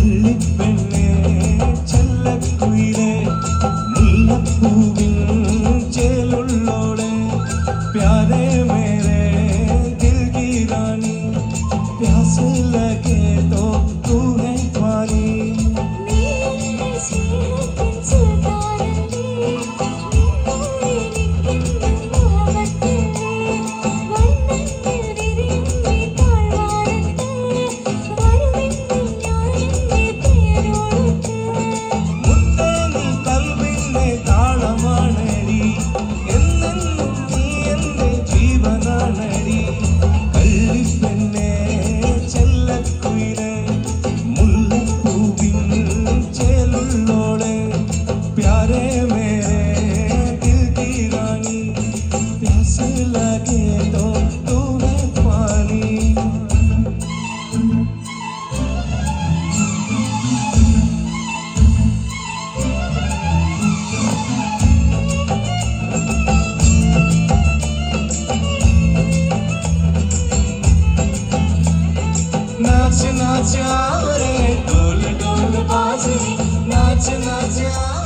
കള്ളിപ്പെണ്ണേ ചെല്ലക്കുയിലേ മുല്ലപ്പൂവിൻ ചേലുള്ളോളെ प्यारे मेरे दिल की रानी प्यास लगे तो तू है पानी प्यारे मेरे दिल की रानी प्यास लगे तो तू है पानी नाच नाच रे ढोल ढोल बाजे नाच नाच